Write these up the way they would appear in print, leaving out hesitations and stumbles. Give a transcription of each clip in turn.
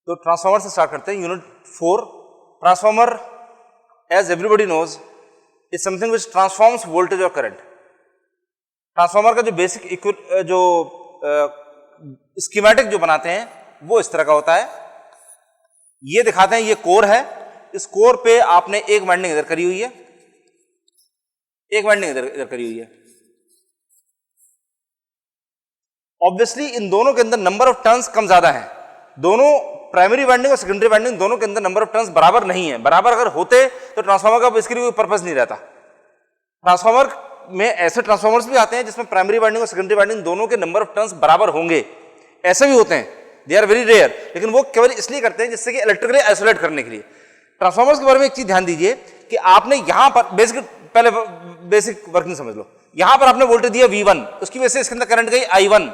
तो ट्रांसफार्मर से स्टार्ट करते हैं। Unit 4, transformer as everybody knows is something which transforms voltage और करंट। ट्रांसफार्मर का जो बेसिक जो स्कीमेटिक जो बनाते हैं वो इस तरह का होता है। ये दिखाते हैं, ये कोर है, इस कोर पे आपने एक वाइंडिंग इधर करी हुई है, एक वाइंडिंग इधर करी हुई है। ऑब्वियसली इन दोनों के अंदर नंबर ऑफ टर्न्स कम ज्यादा है। दोनों प्राइमरी वाइंडिंग और सेकेंडरी वाइंडिंग दोनों के अंदर नंबर ऑफ टर्न्स बराबर नहीं है। बराबर अगर होते तो ट्रांसफार्मर का बेसिकली कोई पर्पस नहीं रहता। ट्रांसफार्मर में ऐसे ट्रांसफार्मर्स भी आते हैं जिसमें प्राइमरी वाइंडिंग और सेकेंडरी वाइंडिंग दोनों के नंबर ऑफ टर्न्स बराबर होंगे, ऐसे भी होते हैं, दे आर वेरी रेयर, लेकिन वो केवल इसलिए करते हैं जिससे कि इलेक्ट्रिकली आइसोलेट करने के लिए। ट्रांसफार्मर्स के बारे में एक चीज ध्यान दीजिए कि आपने यहां पर पहले बेसिक वर्किंग समझ लो। यहां पर आपने वोल्टेज दिया V1, उसकी वजह से इसके अंदर करंट गई I1।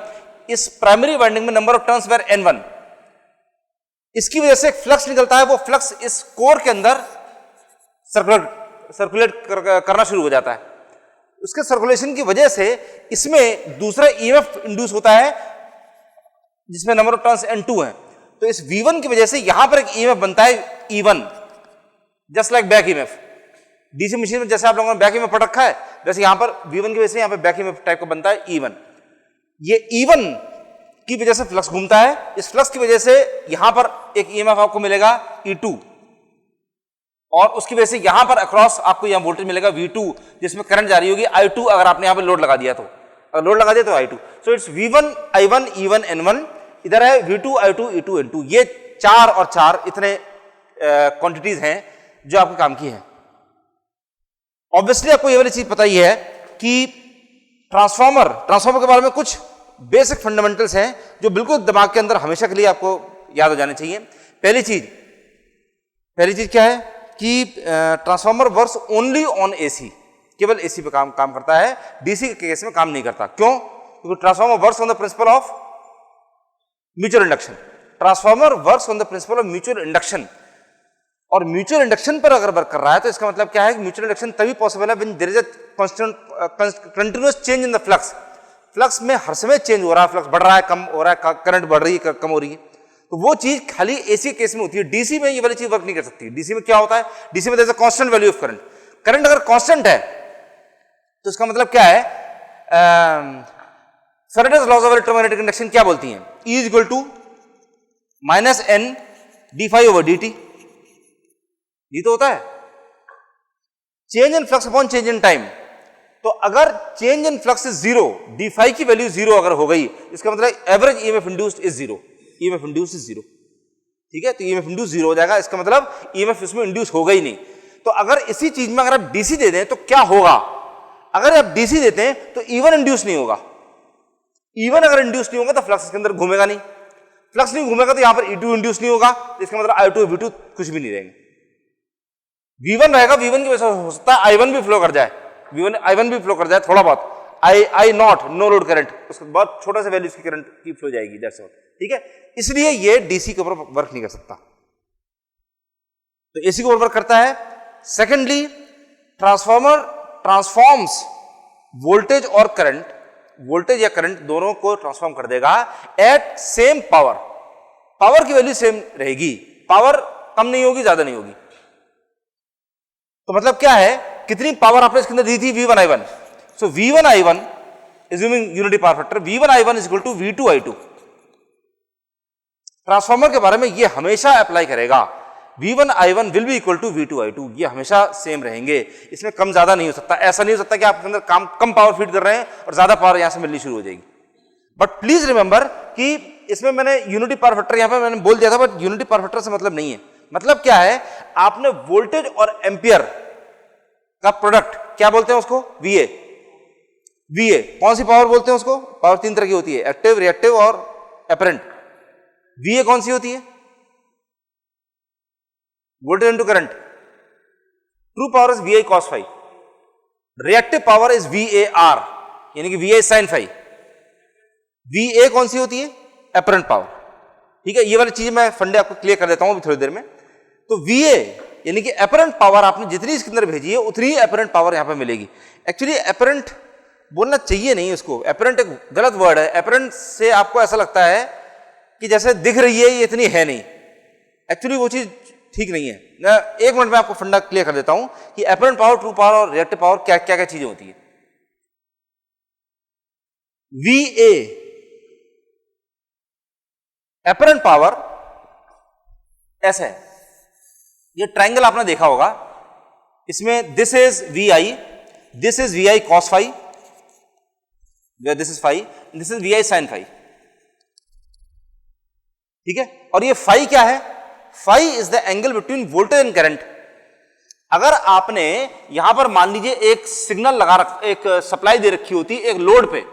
इस प्राइमरी वाइंडिंग में number of turns were N1। इसकी वजह से एक फ्लक्स निकलता है, वो फ्लक्स इस कोर के अंदर सर्कुलेट करना शुरू हो जाता है। उसके सर्कुलेशन की वजह से इसमें दूसरा EMF इंड्यूस होता है जिसमें नंबर ऑफ टर्न्स N2 है। तो इस V1 की वजह से यहां पर एक EMF बनता है E1, just like back EMF। DC machine में जैसे आप लोगों ने बैक EMF पढ़ रखा है, वैसे यहां पर V1 की वजह से यहां पर बैक EMF टाइप का बनता है E1। ये E1 की वजह से फ्लक्स घूमता है, इस फ्लक्स की वजह से यहां पर एक EMF आपको मिलेगा E2, और उसकी वजह से यहां पर अक्रॉस आपको यहां वोल्टेज मिलेगा V2 जिसमें करंट जारी होगी I2। अगर आपने यहां पर लोड लगा दिया तो, अगर लोड लगा दिया तो I2। So it's V1 I1 E1 N1, इधर है V2 I2 E2 N2। ये 4 और 4 इतने क्वांटिटीज हैं जो आपके काम की है। ऑब्वियसली आपको ये वाली चीज पता ही है कि ट्रांसफार्मर के बारे में कुछ बेसिक फंडामेंटल्स हैं जो बिल्कुल दिमाग के अंदर हमेशा के लिए आपको याद हो जाने चाहिए। पहली चीज क्या है कि transformer works only on AC, केवल AC पे काम करता है, DC के केस में काम नहीं करता। क्यों? क्योंकि transformer works on the principle of mutual induction. Transformer works on the principle of mutual induction, और म्यूचुअल इंडक्शन पर अगर वर्क कर रहा है तो इसका मतलब क्या है कि म्यूचुअल इंडक्शन तभी पॉसिबल है when there is a constant continuous change in the flux. Flux में हर समय चेंज हो रहा है, फ्लक्स बढ़ रहा है, कम हो रहा है, करंट बढ़ रही है, कम हो रही है। तो वो चीज खाली AC केस में होती है, DC में ये वाली चीज वर्क नहीं कर सकती। DC में क्या होता है, DC में there is a constant value of current. Current अगर कांस्टेंट है तो इसका मतलब क्या है, Faraday's laws of electromagnetic induction क्या बोलती हैं, E is equal to minus N d∅/dt। ये तो होता है change in flux upon change in time. तो अगर change in flux is 0, d∅ की वैल्यू 0 अगर हो गई, इसका मतलब average EMF induced is 0। EMF induced is 0, ठीक है। तो EMF इंड्यूस्ड 0 हो जाएगा, इसका मतलब EMF इसमें इंड्यूस हो गई नहीं। तो अगर इसी चीज में अगर आप DC दे दें तो क्या होगा, अगर आप DC देते हैं तो E1 इंड्यूस नहीं होगा। E1 अगर इंड्यूस नहीं होगा तो फ्लक्स के अंदर घूमेगा नहीं, फ्लक्स नहीं घूमेगा तो यहां पर E2 इंड्यूस नहीं होगा, इसका मतलब I2 V2 कुछ भी नहीं रहेंगे। V1 रहेगा, V1 की वजह से हो सकता है I1 भी फ्लो कर जाए, I1 भी फ्लो कर जाए थोड़ा बहुत, I not, no load current, उसके बाद छोटा सा वैल्यू की करंट की फ्लो जाएगी, दैट्स ऑल, ठीक है। इसलिए ये DC के ऊपर वर्क नहीं कर सकता, तो AC के ऊपर वर्क करता है। सेकेंडली, ट्रांसफार्मर ट्रांसफॉर्म्स वोल्टेज और करंट, वोल्टेज या करंट दोनों को ट्रांसफॉर्म कर देगा एट सेम पावर। पावर की वैल्यू सेम रहेगी, पावर कम नहीं होगी, ज्यादा नहीं होगी। तो मतलब क्या है, कितनी पावर आपने इसके अंदर दी थी, V1 I1। So V1 I1 assuming unity power factor, V1 I1 is equal to V2 I2। Transformer के बारे में ये हमेशा अप्लाई करेगा, V1 I1 will be equal to V2 I2, ये हमेशा सेम रहेंगे, इसमें कम ज्यादा नहीं हो सकता। ऐसा नहीं हो सकता कि आपके अंदर कम पावर फीड कर रहे हैं और ज्यादा पावर यहां से मिलनी शुरू हो जाएगी। बट प्लीज रिमेंबर कि इसमें मैंने यूनिटी पावर फैक्टर यहां पे मैंने बोल दिया था, बट यूनिटी पावर फैक्टर से मतलब नहीं है। मतलब क्या है, आपने वोल्टेज और एम्पियर का प्रोडक्ट क्या बोलते हैं उसको, VA। कौन सी पावर बोलते हैं उसको, पावर 3 तरह की होती है, एक्टिव, रिएक्टिव और एपरेंट। VA कौन सी होती है, voltage into current. True power is VI cos phi, reactive power is VAR, यानी कि VA sin phi। VA कौन सी होती है, एपरेंट पावर, ठीक है। ये वाली चीज मैं फंडे आपको क्लियर कर देता हूं अभी थोड़ी देर में। तो VA यानी कि एपरेंट पावर आपने जितनी इसके अंदर भेजी है उतनी ही एपरेंट पावर यहां पे मिलेगी। एक्चुअली एपरेंट बोलना चाहिए नहीं इसको, एपरेंट एक गलत वर्ड है। एपरेंट से आपको ऐसा लगता है कि जैसे दिख रही है, ये इतनी है नहीं, एक्चुअली वो चीज ठीक नहीं है। मैं 1 मिनट में आपको फंडा क्लियर कर देता हूं कि अपरेंट पावर, ट्रू पावर और रिएक्टिव पावर क्या क्या क्या चीजें होती है। VA अपरेंट पावर ऐसा है, ये ट्रायंगल आपने देखा होगा, इसमें this is VI cos phi, where this is phi, this is VI sin phi, ठीक है। और ये phi क्या है? phi is the angle between voltage and current. अगर आपने यहां पर मान लीजिए एक सिग्नल एक सप्लाई दे रखी होती एक लोड पे,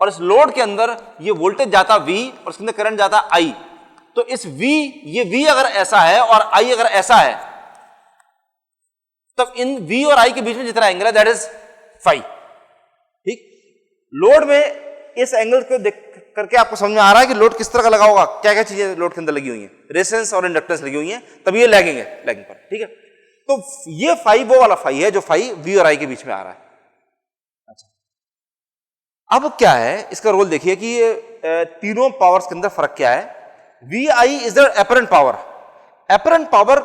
और इस लोड के अंदर ये वोल्टेज जाता V और इसके अंदर करंट जाता I, तो इस ये V अगर ऐसा है और I अगर ऐसा है, तब इन V और I के बीच में जितना एंगल है दैट इज phi, ठीक। लोड में इस एंगल को देख करके आपको समझ में आ रहा है कि लोड किस तरह का लगा होगा, क्या क्या चीजें लोड के अंदर लगी हुई हैं, रेजिस्टेंस और इंडक्टेंस लगी हुई हैं, तब ये लैगिंग पर, ठीक है। तो ये phi वो वाला phi है जो phi V और I के बीच में आ रहा है। अच्छा, अब क्या है इसका रोल देखिए कि ये तीनों पावर्स के अंदर फर्क क्या है। VI is the apparent power. Apparent power,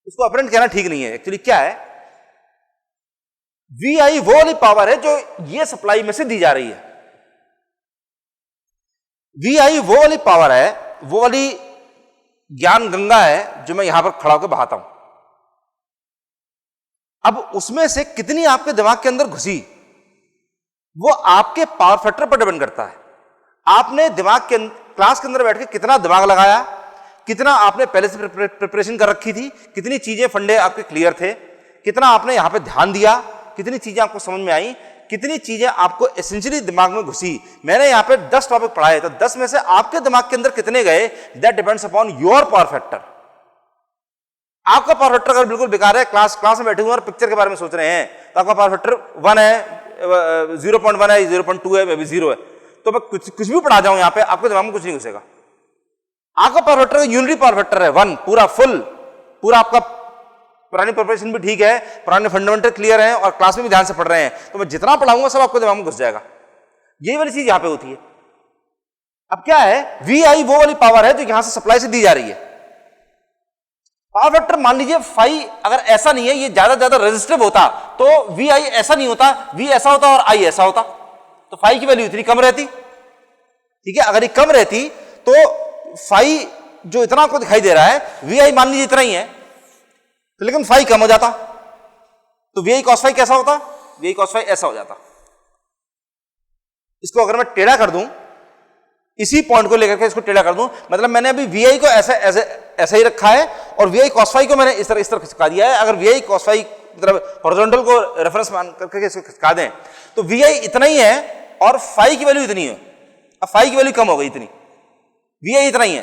उसको अपरेंट कहना ठीक नहीं है, एक्चुअली क्या है, VI वो वाली पावर है जो ये सप्लाई में से दी जा रही है। VI वो वाली पावर है, वो वाली ज्ञान गंगा है जो मैं यहां पर खड़ा होकर बहाता हूं। अब उसमें से कितनी आपके दिमाग के अंदर घुसी वो आपके पावर फैक्टर पर डिपेंड करता है। आपने दिमाग के क्लास के अंदर बैठ के कितना दिमाग लगाया, कितना आपने पहले से प्रिपरेशन कर रखी थी, कितनी चीजें फंडे आपके क्लियर थे, कितना आपने यहां पे ध्यान दिया, कितनी चीजें आपको समझ में आई, कितनी चीजें आपको एसेंशियली दिमाग में घुसी। मैंने यहां पे 10 टॉपिक पढ़ाए, तो 10 में से आपके दिमाग के अंदर कितने गए, that depends upon your power factor. आपका पावर फैक्टर अगर बिल्कुल बेकार है, क्लास में बैठे हुए और पिक्चर के बारे में सोच रहे हैं, तो आपका पावर फैक्टर 1 है, 0.1 है, 0.2 है, मे बी 0 है, तो मैं कुछ भी पढ़ा जाऊं यहां पे, आपके दिमाग में कुछ नहीं घुसेगा। आपका power factor unity power factor है 1, पूरा फुल, पूरा आपका पुरानी प्रिपरेशन भी ठीक है, पुराने फंडामेंटल क्लियर हैं और क्लास में भी ध्यान से पढ़ रहे हैं, तो मैं जितना पढ़ाऊंगा सब आपके दिमाग में घुस जाएगा। यही वाली चीज यहां पे होती है। अब क्या है, VI वो वाली पावर है जो यहां से सप्लाई से दी जा रही है। पावर फैक्टर मान लीजिए phi अगर ऐसा नहीं है, ये ज्यादा रेजिस्टिव होता, तो VI ऐसा नहीं होता, V ऐसा होता और I ऐसा होता, तो phi की वैल्यू इतनी कम रहती, ठीक है। अगर ये कम रहती तो phi जो इतना आपको दिखाई दे रहा है, VI मान लीजिए इतना ही है, तो लेकिन phi कम हो जाता, तो VI cos phi कैसा होता, VI cos phi ऐसा हो जाता। इसको अगर मैं टेढ़ा कर दूं, इसी पॉइंट को लेकर के इसको टेढ़ा कर दूं, मतलब मैंने अभी VI को ऐसा ही रखा है और VI cos phi को मैंने इस तरह खिसका दिया है। अगर VI cos phi मतलब हॉरिजॉन्टल को रेफरेंस मान करके इसको खिसका दें, तो VI इतना ही है और phi की वैल्यू इतनी है। अब phi की वैल्यू कम हो गई इतनी, VI इतना ही है।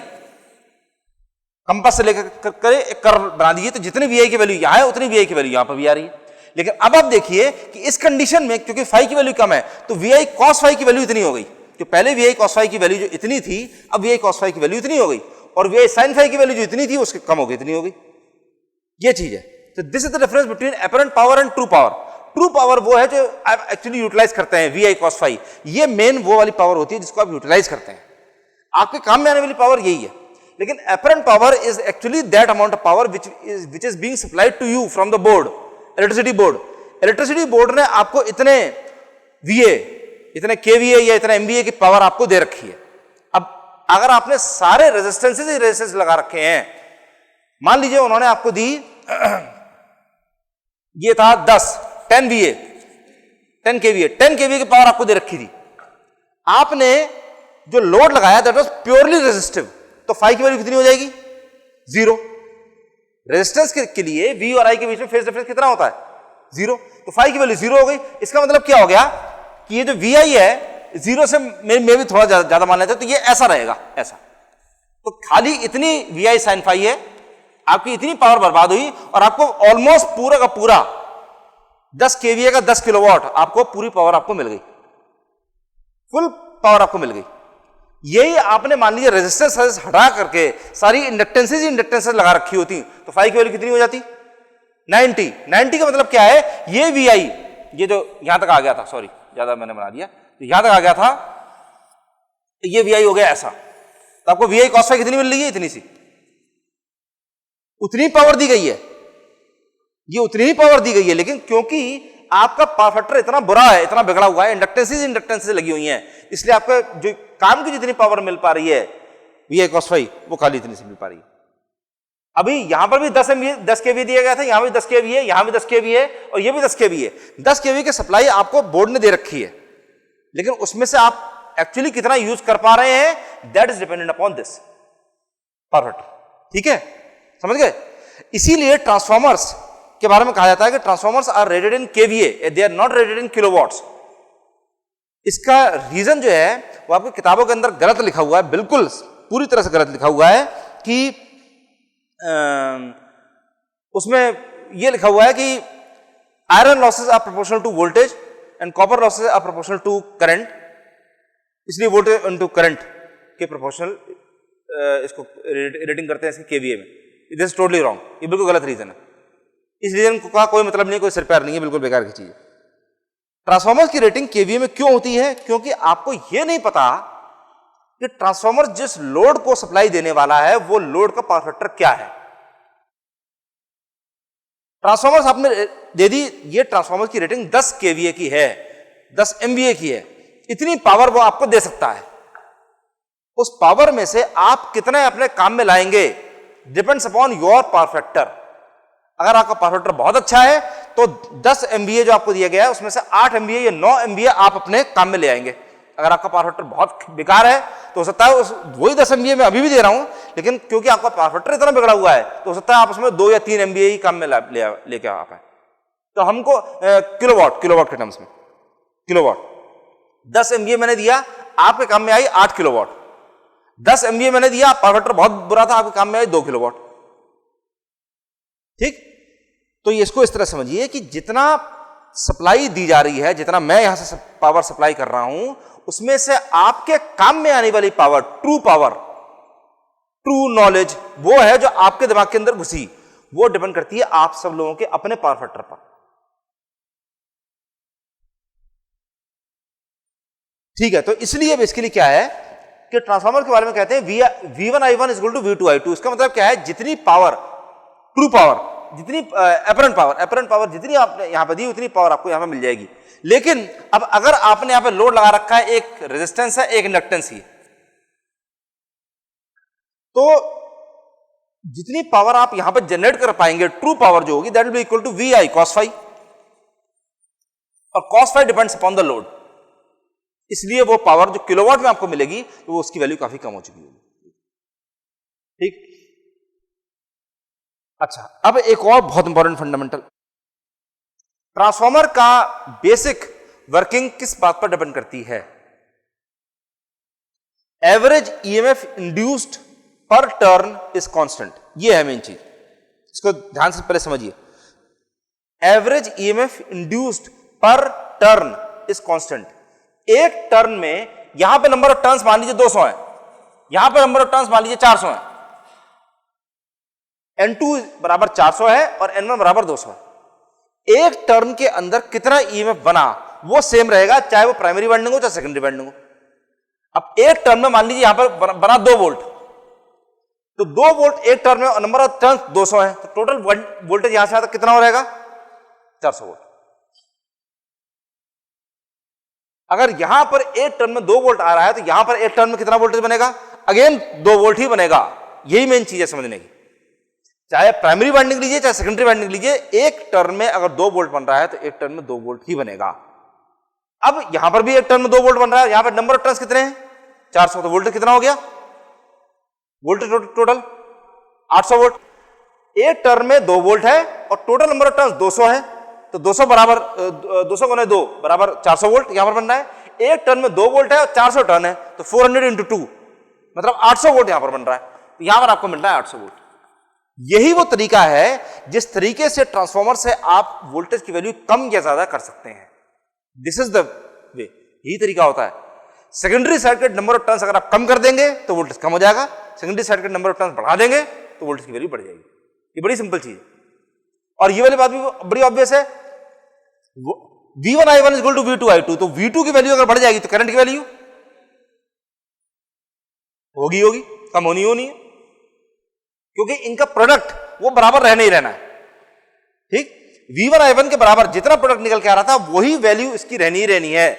कंपास से लेकर एक कर्व बना दीजिए, तो जितनी VI की वैल्यू यहां है उतनी VI की वैल्यू यहां पर भी आ रही है। लेकिन अब आप देखिए कि इस कंडीशन में क्योंकि phi की वैल्यू कम है, तो VI cos phi की वैल्यू इतनी हो गई, कि पहले VI cos phi की वैल्यू जो इतनी थी, अब VI cos phi की वैल्यू इतनी हो गई, और VI sin phi की वैल्यू जो इतनी थी उसके कम हो गई, इतनी हो गई। ये चीज है। तो this is the difference between apparent power and true power. True power वो है जो आप एक्चुअली यूटिलाइज करते हैं, VI cos phi, ये मेन वो वाली पावर होती है जिसको आप यूटिलाइज करते हैं, आपके काम में आने वाली पावर यही है। लेकिन apparent power is actually that amount of power which is being supplied to you from the board, electricity board. Electricity board ने आपको इतने VA, इतने KVA या इतने MVA की पावर आपको दे रखी है। अब अगर आपने सारे रेजिस्टेंस लगा रखे हैं, मान लीजिए उन्होंने आपको दी ये था 10 VA, 10 KVA की पावर आपको दे रखी थी, आपने जो लोड लगाया दैट वाज प्योरली रेजिस्टिव, तो phi की वैल्यू कितनी हो जाएगी, 0। रेजिस्टेंस के लिए V और I के बीच में फेज डिफरेंस कितना होता है, 0, तो phi की वैल्यू 0 हो गई। इसका मतलब क्या हो गया कि ये जो VI है 0 से मैं भी थोड़ा ज्यादा मान लेते, तो ये ऐसा रहेगा, ऐसा। तो खाली इतनी VI sin phi है, आपकी इतनी पावर बर्बाद हुई और आपको ऑलमोस्ट पूरा का पूरा 10 KVA का 10 किलोवाट आपको पूरी पावर आपको मिल गई, फुल पावर आपको मिल गई। यही आपने मान लीजिए रेजिस्टेंस हटा करके सारी इंडक्टेंसेज लगा रखी होती, तो phi की वैल्यू कितनी हो जाती, 90 का मतलब क्या है, ये VI, ये जो यहां तक आ गया था, सॉरी ज्यादा मैंने बना दिया, तो यहां तक आ गया था, ये VI हो गया ऐसा, तो आपको VI cos phi कितनी मिल रही है, इतनी सी, उतनी पावर दी गई है, ये उतनी ही पावर दी गई है, लेकिन क्योंकि आपका पावर फैक्टर इतना बुरा है, इतना बिगड़ा हुआ है, इंडक्टेंसेस लगी हुई हैं, इसलिए आपका जो काम की जितनी पावर मिल पा रही है VI cos phi वो खाली इतनी से मिल पा रही है। अभी यहां पर भी 10 kV दिया गया था, यहां भी 10 kV है, यहां भी 10 kV है और ये भी 10 kV है। 10 kV की सप्लाई आपको बोर्ड ने दे रखी है, लेकिन उसमें से आप एक्चुअली कितना यूज कर पा रहे हैं, that is dependent upon this power factor. ठीक है, समझ गए? इसीलिए ट्रांसफॉर्मर्स के बारे में कहा जाता है कि transformers are rated in KVA, they are not rated in kilowatts. इसका रीजन जो है वो आपकी किताबों के अंदर गलत लिखा हुआ है, बिल्कुल पूरी तरह से गलत लिखा हुआ है कि उसमें यह लिखा हुआ है कि iron losses are proportional to voltage and copper losses are proportional to current, इसलिए वोल्टेज इनटू करंट के प्रोपोर्शनल इसको रेटिंग करते हैं इसके केवीए में। दिस इज टोटली रॉन्ग, ये बिल्कुल गलत रीजन है। इस रीजन का कोई मतलब नहीं है, कोई सिर पैर नहीं है, बिल्कुल बेकार की चीज है। ट्रांसफॉर्मर की रेटिंग केवीए में क्यों होती है? क्योंकि आपको यह नहीं पता कि ट्रांसफॉर्मर जिस लोड को सप्लाई देने वाला है वो लोड का पावर फैक्टर क्या है। ट्रांसफॉर्मर आपने दे दी, ये ट्रांसफॉर्मर की रेटिंग 10 केवीए की है, 10 MVA की है, इतनी पावर वो आपको दे सकता है। उस पावर में से आप कितने अपने काम में लाएंगे depends upon your power factor. अगर आपका पावर फैक्टर बहुत अच्छा है तो 10 MVA जो आपको दिया गया है उसमें से 8 MVA या 9 MVA आप अपने काम में ले आएंगे। अगर आपका पावर फैक्टर बहुत बेकार है तो हो सकता है वही 10 MVA मैं अभी भी दे रहा हूं, लेकिन क्योंकि आपका पावर फैक्टर इतना बिगड़ा हुआ है तो हो सकता है आप उसमें 2 या 3 MVA ही काम में लेके आ पाए। तो हमको किलोवाट के टर्म्स में किलोवाट 10 MVA मैंने दिया, आपके काम में आई 8 किलोवाट। 10 MVA मैंने दिया, पावर फैक्टर बहुत बुरा था, आपके काम में आई 2 किलोवाट। ठीक, तो इसको इस तरह समझिए कि जितना सप्लाई दी जा रही है, जितना मैं यहां से पावर सप्लाई कर रहा हूं, उसमें से आपके काम में आने वाली पावर, ट्रू नॉलेज, वो है जो आपके दिमाग के अंदर घुसी, वो डिपेंड करती है आप सब लोगों के अपने पावर फैक्टर पर। ठीक है, तो इसलिए बेसिकली क्या है कि ट्रांसफार्मर के बारे में कहते हैं V1I1 is equal to V2I2। इसका मतलब क्या है, जितनी पावर, ट्रू पावर, जितनी अपरेंट पावर जितनी आपने यहां पर दी उतनी पावर आपको यहां पर मिल जाएगी। लेकिन अब अगर आपने यहां पर लोड लगा रखा है, एक रेजिस्टेंस है, एक इंडक्टेंस ही, तो जितनी पावर आप यहां पर जनरेट कर पाएंगे, ट्रू पावर जो होगी, that will be equal to VI cos phi, और cos phi depends upon the load. इसलिए वो पावर जो किलोवाट में आपको मिलेगी वो उसकी वैल्यू काफी कम हो चुकी होगी। ठीक, अच्छा, अब एक और बहुत इंपॉर्टेंट फंडामेंटल, ट्रांसफॉर्मर का बेसिक वर्किंग किस बात पर डिपेंड करती है? Average EMF induced per turn is constant. ये है मेन चीज, इसको ध्यान से पहले समझिए। Average EMF induced per turn is constant. एक टर्न में यहां पे नंबर ऑफ टर्न्स मान लीजिए 200 है, यहां पे नंबर ऑफ टर्न्स मान लीजिए 400 है, N2 बराबर 400 है और N1 बराबर 200 है। एक टर्न के अंदर कितना EMF बना वो सेम रहेगा, चाहे वो प्राइमरी वाइंडिंग हो चाहे सेकेंडरी वाइंडिंग हो। अब एक टर्न में मान लीजिए यहां पर बना 2 वोल्ट, तो 2 वोल्ट एक टर्न में और नंबर ऑफ टर्न्स 200 है, तो टोटल वोल्टेज यहां से यहां तक कितना हो रहेगा? 400 वोल्ट। अगर यहां पर एक टर्न में 2 वोल्ट आ रहा है तो यहां पर एक टर्न में कितना वोल्टेज बनेगा? अगेन 2 वोल्ट ही बनेगा। यही मेन चीज है समझने की। चाहे प्राइमरी वाइंडिंग लीजिए चाहे सेकेंडरी वाइंडिंग लीजिए, एक टर्न में अगर 2 वोल्ट बन रहा है तो एक टर्न में 2 वोल्ट ही बनेगा। अब यहां पर भी एक टर्न में 2 वोल्ट बन रहा है, यहां पर नंबर ऑफ टर्न्स कितने हैं? 400, तो वोल्टेज कितना हो गया? Voltage total 800 volt. एक टर्न में 2 वोल्ट है और टोटल नंबर ऑफ टर्न्स 200 है, तो 200 बराबर 200 गुना 2 बराबर 400 वोल्ट यहां पर बन रहा है। एक टर्न में 2 वोल्ट है और 400 टर्न है, तो 400 into 2 मतलब 800 वोल्ट यहां पर बन रहा है, तो यहां पर आपको मिल रहा है 800 वोल्ट। यही वो तरीका है जिस तरीके से ट्रांसफॉर्मर से आप वोल्टेज की वैल्यू कम या ज्यादा कर सकते हैं। दिस इज द वे, यही तरीका होता है। सेकेंडरी साइड के नंबर ऑफ टर्न्स अगर आप कम कर देंगे तो वोल्टेज कम हो जाएगा, सेकेंडरी साइड के नंबर ऑफ टर्न्स बढ़ा देंगे तो वोल्टेज की वैल्यू बढ़ जाएगी। ये बड़ी सिंपल चीज है। और ये वाली बात भी बड़ी ऑब्वियस है, V1I1 इक्वल टू V2I2, तो V2 की वैल्यू अगर बढ़ जाएगी तो करंट की वैल्यू होगी, कम होनी है, क्योंकि इनका प्रोडक्ट वो बराबर रहना ही रहना है। ठीक, V1 I1 के बराबर जितना प्रोडक्ट निकल के आ रहा था वही वैल्यू इसकी रहनी ही रहनी है।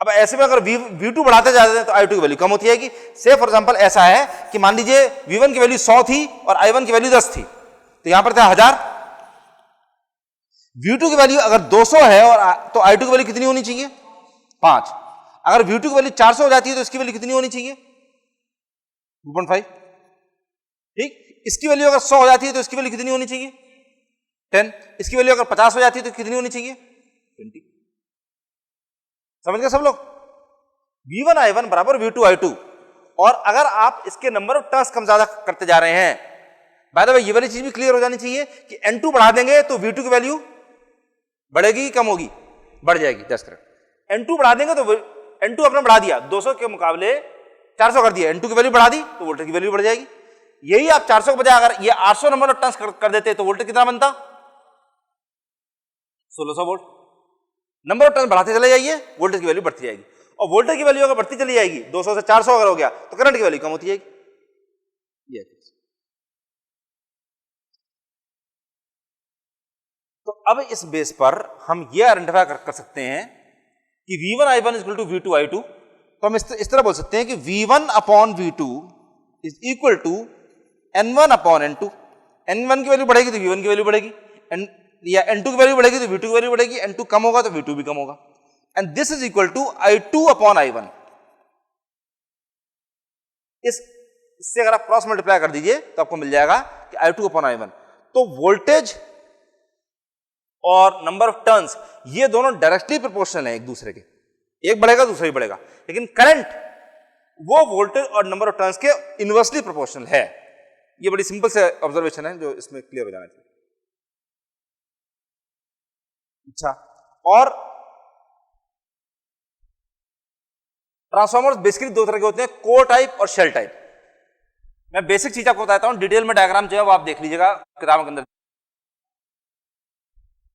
अब ऐसे में अगर V2 बढ़ाते जाते हैं तो I2 की वैल्यू कम होती जाएगी। से फॉर एग्जांपल ऐसा है कि मान लीजिए V1 की वैल्यू 100 थी और I1 की वैल्यू 10 थी, तो यहां पर था 1000। V2 की वैल्यू अगर 200 है और तो I2 की वैल्यू कितनी होनी चाहिए? 5। अगर V2 की वैल्यू 400 हो जाती है तो इसकी वैल्यू कितनी होनी चाहिए? 2.5। ठीक, इसकी वैल्यू अगर 100 हो जाती है तो इसकी वैल्यू कितनी होनी चाहिए? 10। इसकी वैल्यू अगर 50 हो जाती है तो कितनी होनी चाहिए? 20। समझ गए सब लोग? V1 I1 बराबर V2 I2। और अगर आप इसके नंबर ऑफ टर्न्स कम ज्यादा करते जा रहे हैं, बाय द वे ये वाली चीज भी क्लियर हो जानी चाहिए कि N2 बढ़ा देंगे तो V2 की वैल्यू बढ़ेगी कि कम होगी? बढ़ जाएगी। Just correct. N2 बढ़ा देंगे तो N2 अपने बढ़ा दिया, 200 के मुकाबले 400 कर दिया, N2 की वैल्यू बढ़ा दी तो वोल्टेज की वैल्यू बढ़ जाएगी। यही आप 400 के बजाय अगर ये 800 नंबर ऑफ टर्न्स कर देते तो वोल्टेज कितना बनता? 1600 वोल्ट। नंबर ऑफ टर्न्स बढ़ाते चले जाइए, वोल्टेज की वैल्यू बढ़ती जाएगी। और वोल्टेज की वैल्यू अगर बढ़ती चली जाएगी, 200 से 400 अगर हो गया तो करंट की वैल्यू कम होती जाएगी। ये तो अब इस बेस पर हम ये आइडेंटिफाई कर सकते हैं कि V1 I1 equal to V2 I2। तो हम इस तरह बोल सकते हैं कि V1 upon V2 is equal to N1 upon N2। N1 की वैल्यू बढ़ेगी तो V1 की वैल्यू बढ़ेगी, या N2 की वैल्यू बढ़ेगी तो V2 की वैल्यू बढ़ेगी, N2 कम होगा तो V2 भी कम होगा। And this is equal to I2 upon I1। इससे अगर आप क्रॉस मल्टीप्लाई कर दीजिए तो आपको मिल जाएगा कि I2 अपॉन I1। तो वोल्टेज और नंबर ऑफ टर्न्स ये दोनों डायरेक्टली प्रोपोर्शनल है एक दूसरे के, एक बढ़ेगा दूसरा ही बढ़ेगा, लेकिन करंट वो वोल्टेज और नंबर ऑफ टर्न्स के इनवर्सली प्रोपोर्शनल है। ये बड़ी सिंपल से ऑब्जर्वेशन है जो इसमें क्लियर हो जाना चाहिए। अच्छा, और ट्रांसफॉर्मर्स बेसिकली दो तरह के होते हैं, कोर टाइप और शेल टाइप। मैं बेसिक चीज आपको बताता हूं, डिटेल में डायग्राम जो है वो आप देख लीजिएगा किताबों के अंदर।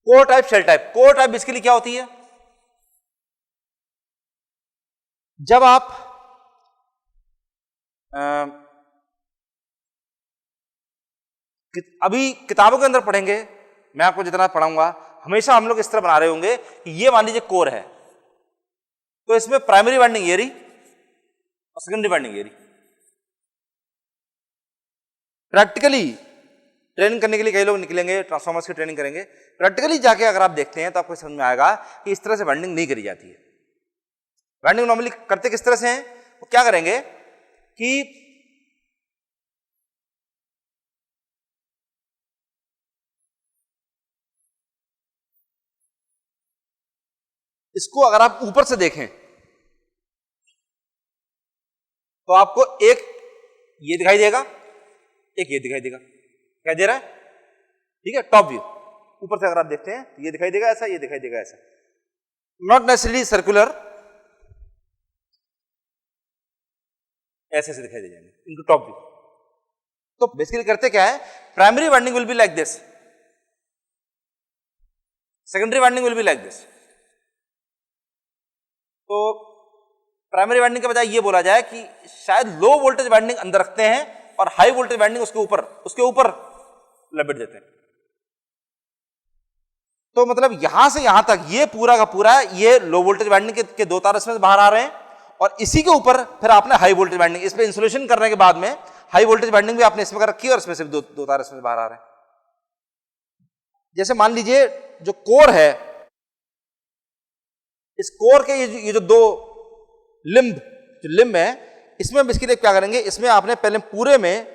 Core type, shell type. Core type basically क्या होती है? जब आप अभी किताबों के अंदर पढ़ेंगे, मैं आपको जितना पढ़ाऊंगा हमेशा हम लोग इस तरह बना रहे होंगे कि ये मान लीजिए कोर है तो इसमें प्राइमरी वाइंडिंग ये रही और सेकेंडरी वाइंडिंग ये रही। प्रैक्टिकली ट्रेनिंग करने के लिए कई लोग निकलेंगे, ट्रांसफार्मर्स की ट्रेनिंग करेंगे, प्रैक्टिकली जाके अगर आप देखते हैं तो आपको समझ में आएगा कि इस तरह से वाइंडिंग नहीं करी जाती है। वाइंडिंग नॉर्मली करते किस तरह से हैं? वो क्या करेंगे कि इसको अगर आप ऊपर से देखें तो आपको एक ये दिखाई देगा, एक ये दिखाई देगा। क्या दे रहा है? ठीक है, टॉप व्यू ऊपर से अगर आप देखते हैं तो ये दिखाई देगा ऐसा, ये दिखाई देगा ऐसा, नॉट नेसेसरली सर्कुलर, ऐसे से दिखाई दे जाएंगे इनको टॉप व्यू। तो बेसिकली करते क्या है, primary winding will be like this, secondary winding will be like this. तो प्राइमरी वाइंडिंग के बजाय ये बोला जाए कि शायद लो वोल्टेज वाइंडिंग अंदर रखते हैं और हाई वोल्टेज वाइंडिंग उसके ऊपर लपेट देते हैं। तो मतलब यहां से यहां तक ये पूरा का पूरा ये लो वोल्टेज वाइंडिंग के दो तार इसमें से बाहर आ रहे हैं और इसी के ऊपर फिर आपने हाई वोल्टेज वाइंडिंग, इस पे इंसुलेशन करने के बाद में हाई वोल्टेज वाइंडिंग भी आपने इसमें कर रखी है और इसमें से दो तार इसमें से बाहर आ रहे हैं। जैसे मान लीजिए जो कोर है, इस कोर के ये जो दो लिम्ब है, इसमें बेसिकली क्या करेंगे, इसमें आपने पहले पूरे में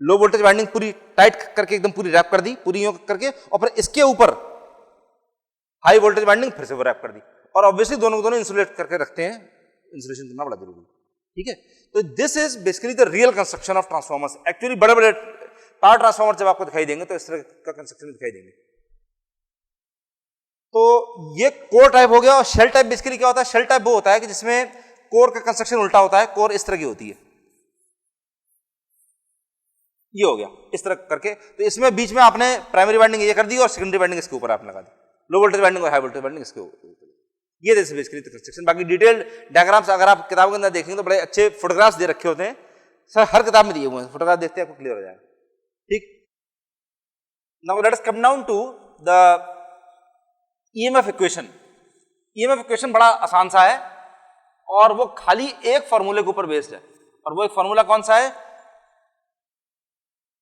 लो वोल्टेज वाइंडिंग पूरी टाइट करके एकदम पूरी रैप कर दी, पूरी यूं करके, और फिर इसके ऊपर हाई वोल्टेज वाइंडिंग फिर से वो रैप कर दी, और ऑब्वियसली दोनों इंसुलेट करके रखते हैं। इंसुलेशन करना बड़ा जरूरी है। ठीक है, तो this is basically the real construction of transformers. Actually बड़े बड़े पावर ट्रांसफॉर्मर जब आपको दिखाई देंगे तो इस तरह का कंस्ट्रक्शन दिखाई देंगे। तो ये कोर टाइप हो गया। और शेल टाइप बेसिकली क्या होता है? शेल टाइप वो होता है कि जिसमें कोर का कंस्ट्रक्शन उल्टा होता है, कोर इस तरह की होती है, ये हो गया इस तरह करके। तो इसमें बीच में आपने प्राइमरी वाइंडिंग ये कर दी और सेकेंडरी वाइंडिंग इसके ऊपर आपने लगा दी, लो वोल्टेज वाइंडिंग और हाई वोल्टेज वाइंडिंग इसके ऊपर। ये जैसे बेसिकली कंस्ट्रक्शन। बाकी डिटेल्ड डायग्राम्स अगर आप किताबों के अंदर देखेंगे तो बड़े अच्छे फोटोग्राफ्स दे रखे होते हैं, सर हर किताब में दिए हुए हैं, फोटोग्राफ देखते हैं आपको क्लियर हो जाएगा। ठीक। Now let us come down to the EMF equation. EMF equation बड़ा आसान सा है और वो खाली एक फॉर्मूले के ऊपर बेस्ड है, और वो एक फॉर्मूला कौन सा है,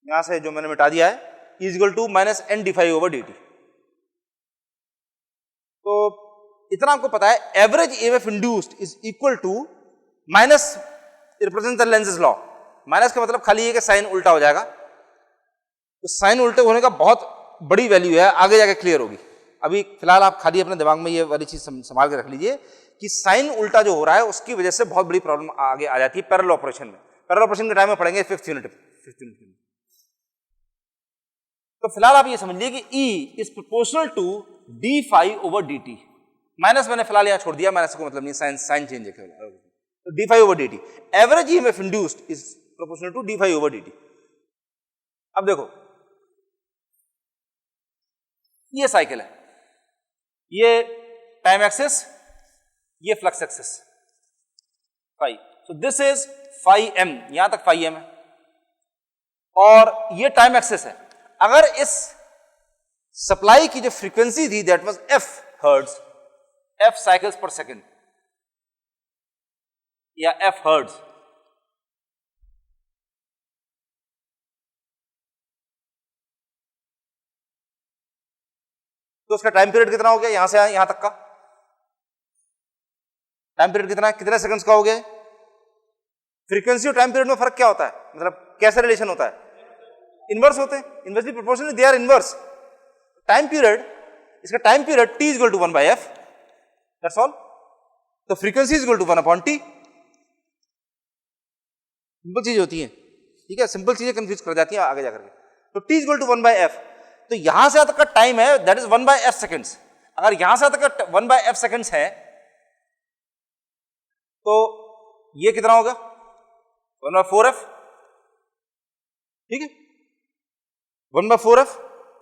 यहां से जो मैंने मिटा दिया है, is equal to minus N d phi over d t. तो इतना आपको पता है, average EMF induced is equal to minus represent the Lenz law. Minus का मतलब खाली ये कि साइन उल्टा हो जाएगा, तो साइन उल्टे होने का बहुत बड़ी वैल्यू है, आगे जाके क्लियर होगी। अभी फिलहाल आप खाली अपने दिमाग में ये वाली चीज संभाल के रख लीजिए कि साइन उल्टा जो हो रहा है उसकी वजह से बहुत बड़ी प्रॉब्लम आगे आ जाती है पैरेलल ऑपरेशन में। पैरेलल ऑपरेशन के टाइम में पढ़ेंगे 5th यूनिट में। तो फिलहाल आप ये समझ लीजिए कि E is proportional to d phi over d t. Minus मैंने फिलहाल यहां छोड़ दिया, माइनस को मतलब नहीं, साइन चेंज है, तो d phi over d t. Average EMF induced is proportional to d phi over d t. अब देखो ये साइकिल है, ये टाइम एक्सिस, ये flux axis phi, so this is phi m, यहां तक फाई एम है, और ये टाइम एक्सिस है। अगर इस सप्लाई की जो फ्रीक्वेंसी थी that was F hertz, F cycles पर सेकेंड या एफ हर्ट्ज, तो उसका टाइम पीरियड कितना हो गया, यहां से यहां तक का टाइम पीरियड कितना है, कितने सेकंड्स का हो गया। फ्रीक्वेंसी और टाइम पीरियड में फर्क क्या होता है, मतलब कैसे रिलेशन होता है, इनवर्स होते हैं, inversely proportional, they are inverse. Time period, इसका time period t is equal to 1 by f, that's all. तो frequency is equal to 1 upon t। Simple चीज होती है, ठीक है, सिंपल चीजें कंफ्यूज कर जाती हैं आगे जाकर के। तो t is equal to 1 by f, तो यहां से तक का टाइम है that is 1 by f seconds. अगर यहां से तक का 1 बाय f सेकंड्स है तो ये कितना होगा, 1 बाय 4f, ठीक है, 1 बाय 4f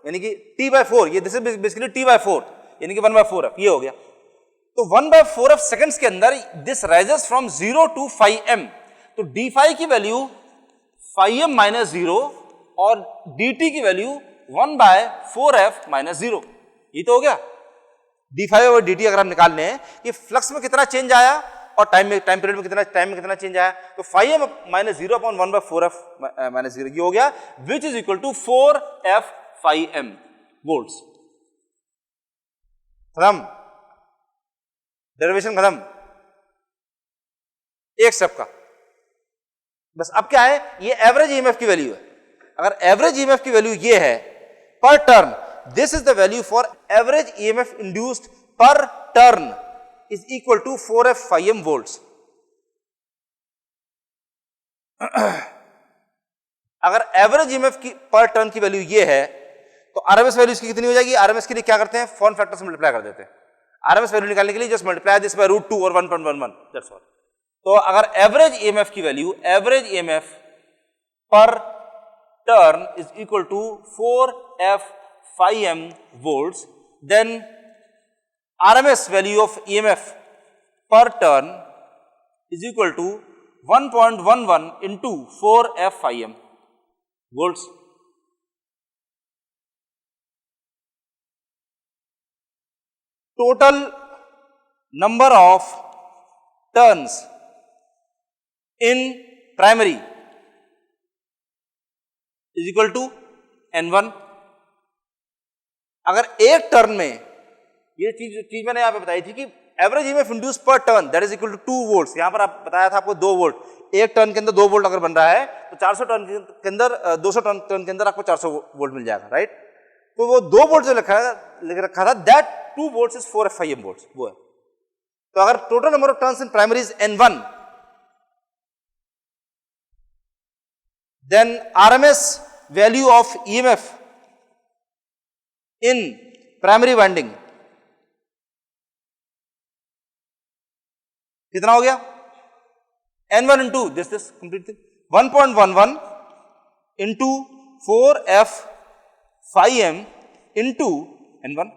यानी कि t बाय 4, ये this is basically t by 4 यानी कि 1 बाय 4f, ये हो गया। तो 1 बाय 4f सेकंड्स के अंदर this rises from 0 to phi m, तो डी फाई की वैल्यू फाई m माइनस 0 और dt की वैल्यू 1 बाय 4f माइनस 0, ये तो हो गया। डी फाई और dt अगर हम निकालने हैं कि फ्लक्स में कितना चेंज आया और टाइम पीरियड में कितना चेंज आया, तो phi m minus 0 upon 1 by 4f minus 0, ये हो गया, which is equal to 4f phi m volts. खत्म, डेरिवेशन खत्म, एक स्टेप का बस। अब क्या है, ये एवरेज ईएमएफ की वैल्यू है। अगर एवरेज ईएमएफ की वैल्यू ये है per turn, this is the value for average EMF induced per turn is equal to 4f phi m volts। अगर एवरेज ईएमएफ की पर टर्न की वैल्यू ये है तो आरएमएस वैल्यू इसकी कितनी हो जाएगी। आरएमएस के लिए क्या करते हैं, फॉर्म फैक्टर से मल्टीप्लाई कर देते हैं। आरएमएस वैल्यू निकालने के लिए जस्ट मल्टीप्लाई दिस बाय √2 और 1.11, दैट्स ऑल। तो अगर एवरेज ईएमएफ की वैल्यू, एवरेज ईएमएफ पर turn is equal to 4f phi m volts, then RMS value of EMF per turn is equal to 1.11 into 4f phi m volts। Total number of turns in primary is equal to n1। अगर एक turn में, ये चीज मैंने यहां पे बताई थी कि एवरेज ईएमएफ इंड्यूस पर turn that is equal to 2 volts. यहां पर आप बताया था आपको 2 वोल्ट, एक टर्न के अंदर 2 वोल्ट अगर बन रहा है तो 400 टर्न के अंदर 200 टर्न के अंदर आपको 400 वोल्ट मिल जाएगा, राइट। तो वो 2 वोल्ट जो लिख रखा था that 2 volts is 4f phi m volts, वो है। तो अगर total number of turns in primary is n1, then RMS value of EMF in primary winding कितना हो गया, n1 into this complete 1.11 into 4f phi m into n1।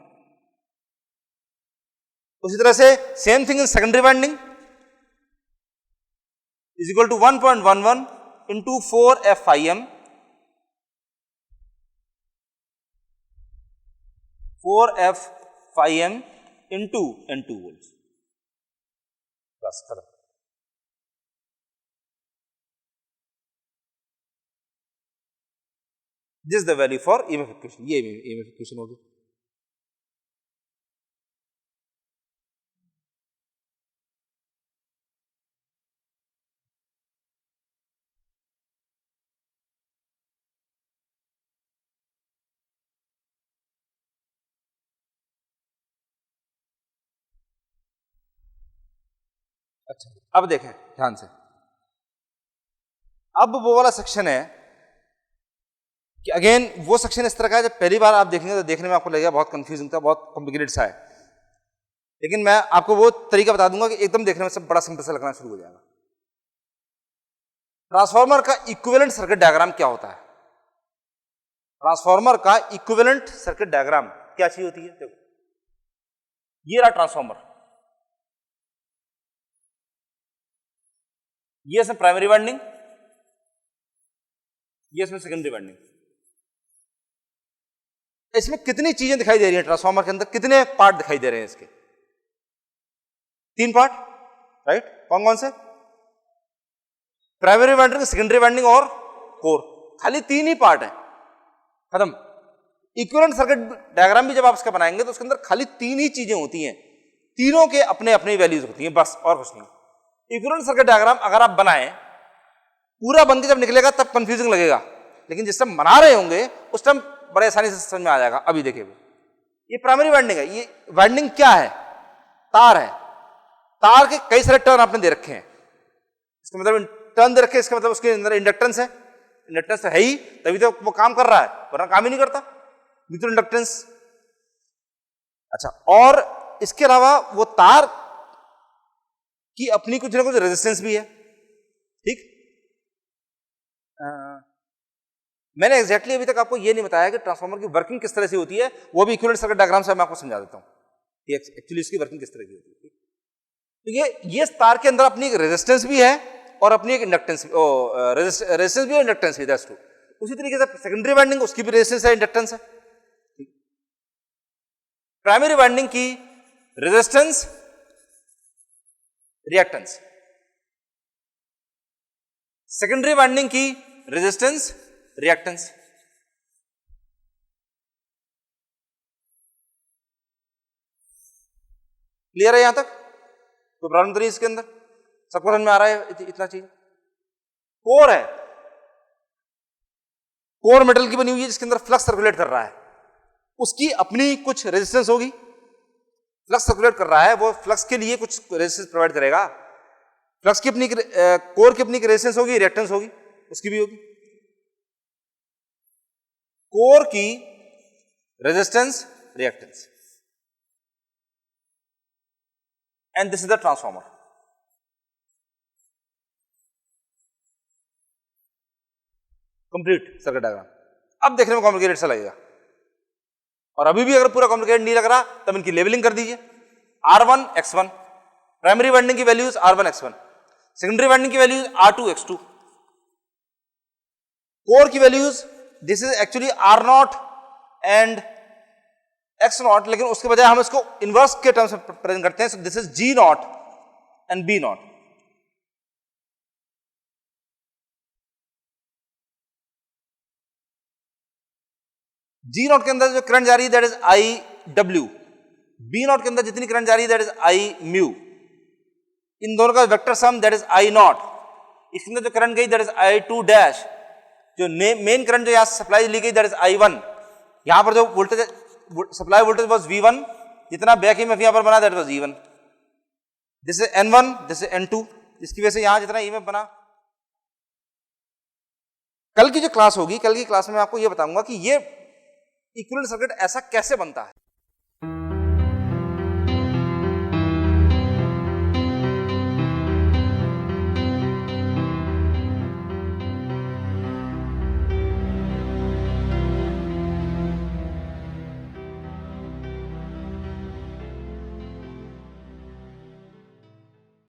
उसी तरह से same thing in secondary winding is equal to 1.11 into 4f phi m 4f phi m into N2 volts, बस खत्म। This is the value for EMF equation, ये EMF equation होगी। अच्छा, अब देखें ध्यान से, अब वो वाला सेक्शन है कि अगेन वो सेक्शन इस तरह का है, जब पहली बार आप देखेंगे तो देखने में आपको लगेगा बहुत कंफ्यूजिंग था, बहुत कॉम्प्लिकेटेड सा है, लेकिन मैं आपको वो तरीका बता दूंगा कि एकदम देखने में सब बड़ा सिंपल सा लगना शुरू हो जाएगा। ट्रांसफार्मर का इक्विवेलेंट सर्किट डायग्राम क्या होता है? ट्रांसफार्मर का इक्विवेलेंट सर्किट डायग्राम क्या चीज होती है? देखो, ये रहा ट्रांसफार्मर, ये इसमें प्राइमरी वाइंडिंग, ये इसमें सेकेंडरी वाइंडिंग। इसमें कितनी चीजें दिखाई दे रही हैं? ट्रांसफार्मर के अंदर कितने पार्ट दिखाई दे रहे हैं इसके? 3 पार्ट, राइट? कौन कौन से? प्राइमरी वाइंडिंग, सेकेंडरी वाइंडिंग और कोर, खाली 3 ही पार्ट है, खत्म। इक्विवेलेंट सर्किट डायग्राम भी जब आप इसका बनाएंगे तो उसके अंदर खाली 3 ही चीजें होती हैं, तीनों के अपने अपनी वैल्यूज होती हैं, बस और कुछ नहीं। इक्विवेलेंट सर्किट डायग्राम अगर आप बनाएं, पूरा बनके जब निकलेगा तब कंफ्यूजिंग लगेगा, लेकिन जिस टाइम बना रहे होंगे उस टाइम बड़े आसानी से समझ में आ जाएगा। अभी देखिए, ये प्राइमरी वाइंडिंग है, ये वाइंडिंग क्या है? तार है, तार के कई सारे टर्न आपने दे रखे हैं, इसका मतलब टर्न दे रखे हैं, इसका मतलब उसके अंदर इंडक्टेंस है, इंडक्टेंस है ही तभी तो वो काम कर रहा है, वरना काम ही नहीं करता विद इंडक्टेंस। अच्छा, और इसके अलावा वो तार की अपनी कुछ ना कुछ रेजिस्टेंस भी है, ठीक? मैंने एग्जैक्टली अभी तक आपको ये नहीं बताया कि ट्रांसफार्मर की वर्किंग किस तरह से होती है, वो भी इक्विवेलेंट सर्किट डायग्राम से मैं आपको समझा देता हूं कि एक्चुअली इसकी वर्किंग किस तरह की होती है। तो ये तार के अंदर अपनी एक रेजिस्टेंस भी है और अपनी एक इंडक्टेंस, रेजिस्टेंस भी और इंडक्टेंस भी, दैट्स ट्रू। उसी तरीके से सेकेंडरी वाइंडिंग, उसकी भी रेजिस्टेंस है, इंडक्टेंस है। प्राइमरी वाइंडिंग की रेजिस्टेंस, रिएक्टेंस, सेकेंडरी वाइंडिंग की रेजिस्टेंस, रिएक्टेंस। क्लियर है यहां तक? कोई प्रॉब्लम तो नहीं इसके अंदर? सबको समझ में आ रहा है इतना चीज? कोर है, कोर मेटल की बनी हुई है जिसके अंदर फ्लक्स सर्कुलेट कर रहा है, उसकी अपनी कुछ रेजिस्टेंस होगी। फ्लक्स सर्कुलेट कर रहा है, वो फ्लक्स के लिए कुछ रेजिस्टेंस प्रोवाइड करेगा, फ्लक्स की अपनी कोर की अपनी रेजिस्टेंस होगी, रिएक्टेंस होगी, उसकी भी होगी। कोर की resistance, reactance, and this is the transformer. Complete circuit diagram. अब देखने में कॉम्प्लिकेटेड सा लगेगा, और अभी भी अगर पूरा कॉम्प्लिकेटेड नहीं लग रहा तब इनकी लेवलिंग कर दीजिए। R1 X1, प्राइमरी वाइंडिंग की values R1 X1, secondary winding की वैल्यूज R2 X2, कोर की values this is actually R0 and X0, लेकिन उसके बजाय हम इसको इनवर्स के टर्म्स में प्रेजेंट करते हैं, सो this is G0 and B0। G0 के अंदर जो करंट जा रही है दैट इज IW, B0 के अंदर जितनी करंट जा रही है दैट इज I म्यू, इन दोनों का vector sum that is I0। इसके अंदर जो करंट गई दैट इज I2 डैश, जो मेन करंट जो यहां सप्लाई ली गई दैट इज I1, यहां पर जो voltage supply voltage was V1, जितना बैक ईएमएफ यहां पर बना that was E1, this is N1, this is N2, इसकी वजह से यहां जितना ईएमएफ बना। कल की जो क्लास होगी, कल की क्लास में मैं आपको ये बताऊंगा कि ये इक्विवेलेंट सर्किट ऐसा कैसे बनता है।